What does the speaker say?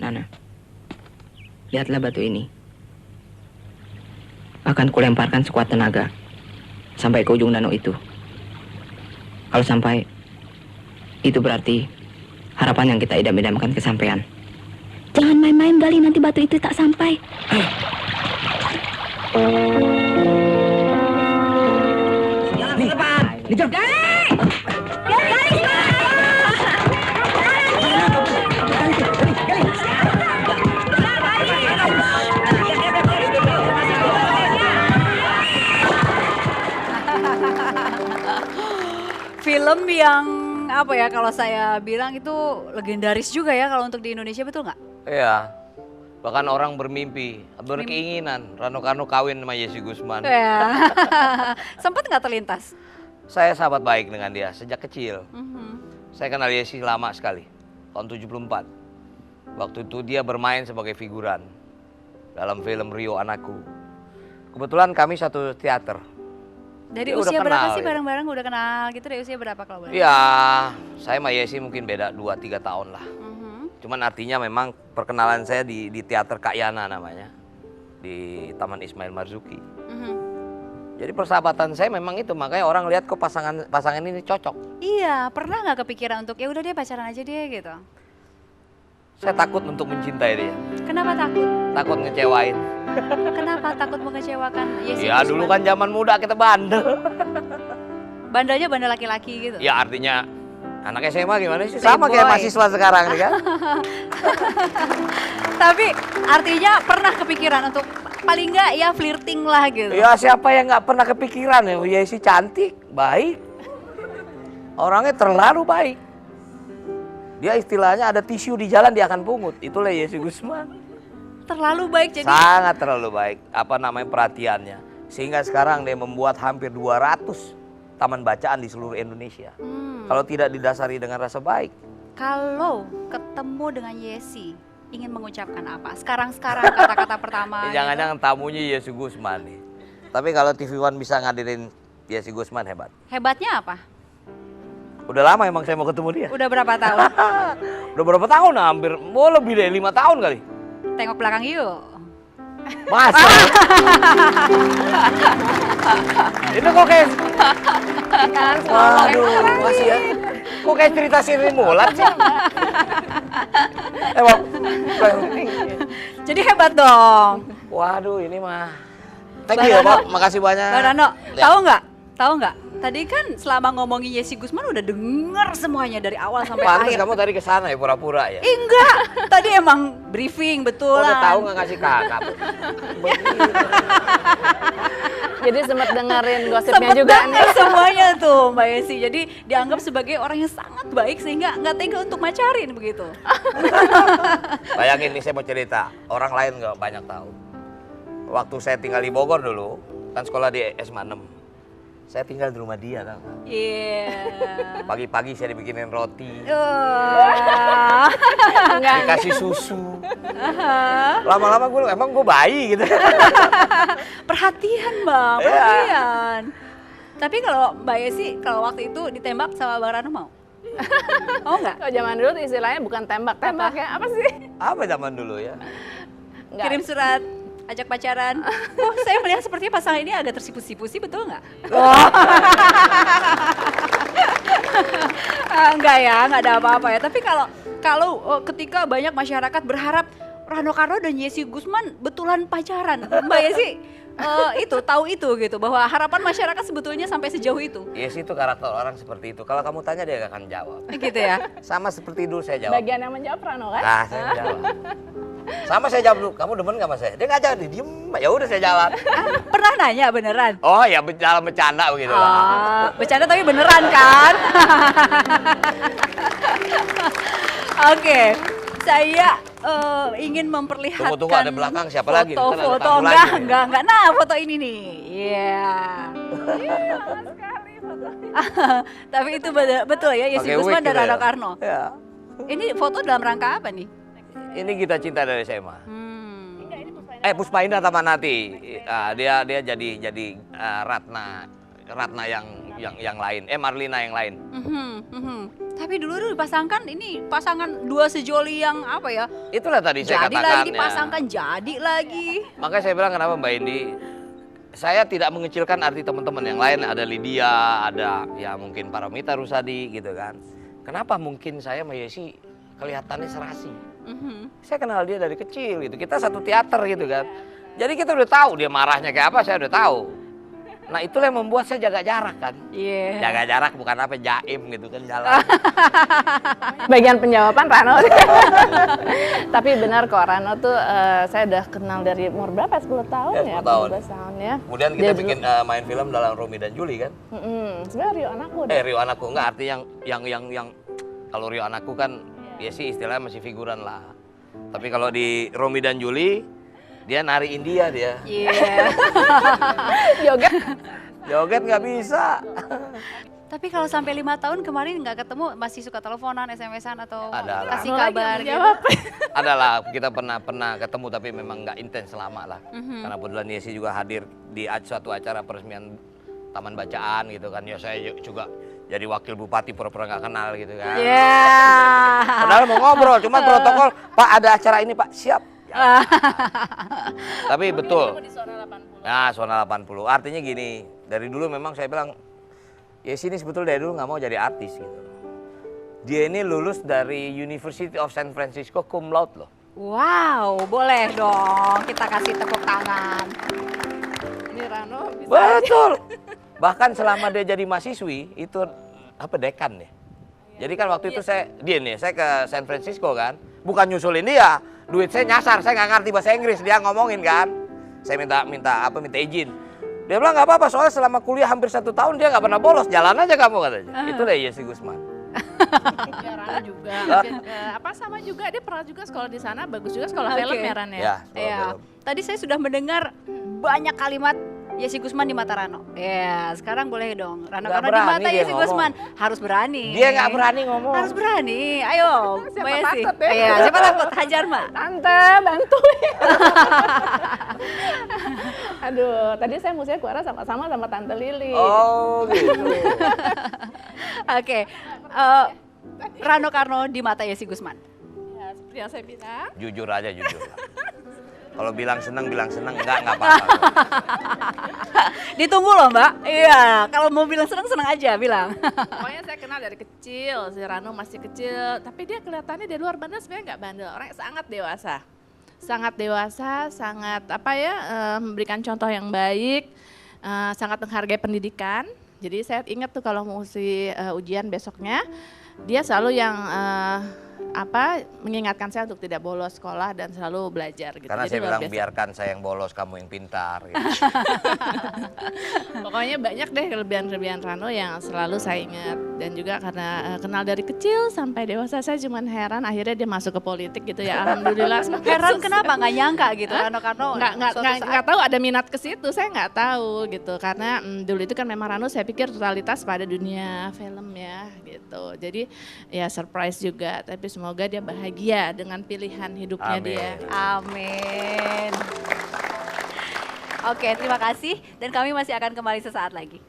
sana. Lihatlah batu ini. Akan kulemparkan sekuat tenaga sampai ke ujung danau itu. Kalau sampai, itu berarti harapan yang kita idam-idamkan kesampaian. Jangan main-main, Gali, nanti batu itu tak sampai. Nih, Lijam. Film yang apa ya, kalau saya bilang itu legendaris juga ya kalau untuk di Indonesia, betul nggak? Iya. Bahkan orang bermimpi, berkeinginan Rano Karno kawin sama Yesi Gusman. Ya. Sempat nggak terlintas? Saya sahabat baik dengan dia sejak kecil. Saya kenal Yesi lama sekali, tahun 74. Waktu itu dia bermain sebagai figuran dalam film Rio Anakku. Kebetulan kami satu teater. Dari Dia usia udah berapa kenal, sih ya. bareng-bareng udah kenal gitu? Dari usia berapa kalau boleh? Ya, saya sama Yesi mungkin beda 2-3 tahun lah. Cuman artinya memang perkenalan saya di teater Kak Yana namanya. Di Taman Ismail Marzuki. Jadi persahabatan saya memang itu, makanya orang lihat kok pasangan ini cocok. Iya, pernah nggak kepikiran untuk ya udah deh pacaran aja deh gitu? Saya takut untuk mencintai dia. Kenapa takut? Takut ngecewain. Kenapa takut mengecewakan Yesi Ya Gusman? dulu kan zaman muda kita bandel. Bandanya bandel laki-laki gitu? Ya artinya anak SMA gimana sih? Playboy. Sama kayak mahasiswa sekarang nih kan. Tapi artinya pernah kepikiran untuk paling nggak ya flirting lah gitu? Ya siapa yang nggak pernah kepikiran ya, Yesi cantik, baik. Orangnya terlalu baik. Dia istilahnya ada tisu di jalan dia akan pungut. Itulah Yesi Gusman. Terlalu baik jadi? Sangat terlalu baik. Apa namanya perhatiannya. Sehingga sekarang dia membuat hampir 200 taman bacaan di seluruh Indonesia. Kalau tidak didasari dengan rasa baik. Kalau ketemu dengan Yesi, ingin mengucapkan apa? Sekarang kata-kata pertama. Jangan-jangan tamunya Yesi Gusman nih. Tapi kalau TV One bisa ngadirin Yesi Gusman hebat. Hebatnya apa? Udah lama emang saya mau ketemu dia. Udah berapa tahun? Udah berapa tahun? Hampir, lebih dari 5 tahun kali. Tengok belakang yuk. Masa? Itu kok kayak... Waduh, makasih ya. Kok kayak cerita Sri Mulat sih? Bang. Jadi hebat dong. Waduh, ini mah. Thank you ya, Pak. Makasih banyak. Bang Rano, Ya. tahu nggak? Tadi kan selama ngomongin Yesi Gusman udah denger semuanya dari awal sampai Pantes akhir. kamu tadi ke sana ya, pura-pura ya? Enggak, tadi emang briefing betulan. Udah tahu nggak ngasih kakak? Jadi sempat dengerin gosipnya Sempet juga denger nih. semuanya tuh Mbak Yesi. Jadi dianggap sebagai orang yang sangat baik sehingga nggak tega untuk macarin begitu. Bayangin nih saya mau cerita, orang lain nggak banyak tahu. Waktu saya tinggal di Bogor dulu, kan sekolah di SMA 6. Saya tinggal di rumah dia kan. Iya. Pagi-pagi saya dibikinin roti, dikasih susu. Lama-lama emang gue bayi gitu. Perhatian Bang, Iya. perhatian. Tapi kalau Mbak Yesi, kalau waktu itu ditembak sama Bang Rano mau? Mau nggak? Kalau zaman dulu tuh istilahnya bukan tembak-tembak ya, apa sih? Apa zaman dulu ya? Nggak. Kirim surat, ajak pacaran. Oh, saya melihat sepertinya pasangan ini agak tersipu-sipu sih, betul nggak? Enggak ya, nggak ada apa-apa ya. Tapi kalau ketika banyak masyarakat berharap Rano Karno dan Yesi Gusman betulan pacaran, Mbak Yesi tahu itu gitu bahwa harapan masyarakat sebetulnya sampai sejauh itu. Yes, itu karakter orang seperti itu. Kalau kamu tanya dia gak akan jawab. Gitu ya. Sama seperti dulu saya jawab. Bagian yang menjawab Rano kan? Ah, saya jawab. Sama saya jawab dulu. Kamu demen gak sama saya? Dia nggak jawab, dia diem. Ya udah saya jawab. Pernah nanya beneran? Oh ya, dalam bercanda begitu lah. Bercanda tapi beneran kan? Oke, saya ingin memperlihatkan Tunggu, ada belakang siapa lagi? Ntar ada foto-foto. tamu lagi nih. Enggak. Nah, foto ini nih. Iya. Tapi itu betul ya, Yesi Pakai Gusman wig dan gitu Rano ya? Karno. Ya. Ini foto dalam rangka apa nih? Ini kita cinta dari SMA. Puspa Indah Tamanati. Dia jadi Ratna yang lain. Marlina yang lain. Tapi dulu dipasangkan ini pasangan dua sejoli yang apa ya? Itulah tadi saya Jadi katakan lagi ya. dipasangkan, jadi lagi. Makanya saya bilang kenapa Mbak Indi, saya tidak mengecilkan arti teman-teman yang lain. Ada Lydia, ada ya mungkin Paramita Rusadi gitu kan. Kenapa mungkin saya sama Yesi kelihatannya serasi? Saya kenal dia dari kecil gitu. Kita satu teater gitu kan. Jadi kita udah tahu dia marahnya kayak apa, saya udah tahu. Nah itulah yang membuat saya jaga jarak kan. Iya. Jaga jarak bukan apa, jaim gitu kan jalan. Bagian penjawaban Rano. Tapi benar kok Rano tuh saya udah kenal dari umur berapa? 10 tahun Ya, ya? 10 tahun. 15 tahun ya. Kemudian kita bikin main film dalam Romi dan Juli kan. Sebenarnya Rio anakku deh. Rio anakku enggak, arti yang kalau Rio anakku kan ya sih istilahnya masih figuran lah. Tapi kalau di Romi dan Juli dia nari India dia. Iya. Joget. Joget nggak bisa. Tapi kalau sampai 5 tahun kemarin nggak ketemu, masih suka teleponan, SMS-an atau Ada lah. kasih Rano lagi kabar yang gitu? jawab. Adalah kita pernah ketemu tapi memang nggak intens lama lah. Karena kebetulan Yesi juga hadir di suatu acara peresmian Taman Bacaan gitu kan. Ya saya juga jadi wakil bupati pura-pura nggak kenal gitu kan. Iya. Padahal mau ngobrol, cuma protokol, Pak ada acara ini Pak, siap. Ya. Tapi betul. Di zona 80. Nah, zona 80. Artinya gini, dari dulu memang saya bilang, Yesi ini sebetulnya dari dulu nggak mau jadi artis gitu. Dia ini lulus dari University of San Francisco cum laude loh. Wow, boleh dong kita kasih tepuk tangan. Ini Rano bisa. Betul. Bahkan selama dia jadi mahasiswi, itu apa dekan ya. Jadi kan waktu itu saya ke San Francisco kan, bukan nyusulin dia, duit saya nyasar, saya nggak ngerti bahasa Inggris, dia ngomongin kan, saya minta izin. Dia bilang nggak apa-apa, soalnya selama kuliah hampir 1 tahun dia nggak pernah bolos, jalan aja kamu katanya. Itu deh Yesi Gusman. Ya Rano juga. Apa sama juga dia pernah juga sekolah di sana, bagus juga sekolah Oke. film ya Ran ya. Ya, sekolah Iya. film. Tadi saya sudah mendengar banyak kalimat Yesi Gusman di mata Rano. Ya, sekarang boleh dong. Rano Nggak Karno di berani mata dia Yesi ngomong. Gusman harus berani. Dia nggak berani ngomong. Harus berani. Ayo, Siapa Mbak Yesi. takut ya? Iya, siapa takut? Hajar, Mbak. Tante, bantuin. Aduh, tadi saya musiknya keluar sama-sama sama Tante Lili. Oh gitu. Oke. Rano Karno di mata Yesi Gusman. Ya, seperti yang saya bilang. Jujur aja, jujur. Kalau bilang seneng, enggak apa-apa. Ditunggu loh, Mbak. Iya, kalau mau bilang senang aja bilang. Pokoknya saya kenal dari kecil, si Rano masih kecil, tapi dia kelihatannya di luar bandel sebenarnya nggak bandel, orang yang sangat dewasa, sangat apa ya, memberikan contoh yang baik, sangat menghargai pendidikan. Jadi saya ingat tuh kalau mau ujian besoknya, dia selalu yang mengingatkan saya untuk tidak bolos sekolah dan selalu belajar gitu. Karena Jadi saya luar bilang biasa. biarkan saya yang bolos, kamu yang pintar. Gitu. Pokoknya banyak deh kelebihan-kelebihan Rano yang selalu saya ingat. Dan juga karena kenal dari kecil sampai dewasa, saya cuman heran akhirnya dia masuk ke politik gitu ya. Alhamdulillah. Heran kenapa nggak nyangka gitu Rano Karno? Nggak tahu ada minat ke situ, saya nggak tahu gitu. Karena dulu itu kan memang Rano saya pikir totalitas pada dunia film ya gitu. Jadi ya surprise juga, tapi semoga dia bahagia dengan pilihan hidupnya Amin. dia. Amin. Oke, terima kasih dan kami masih akan kembali sesaat lagi.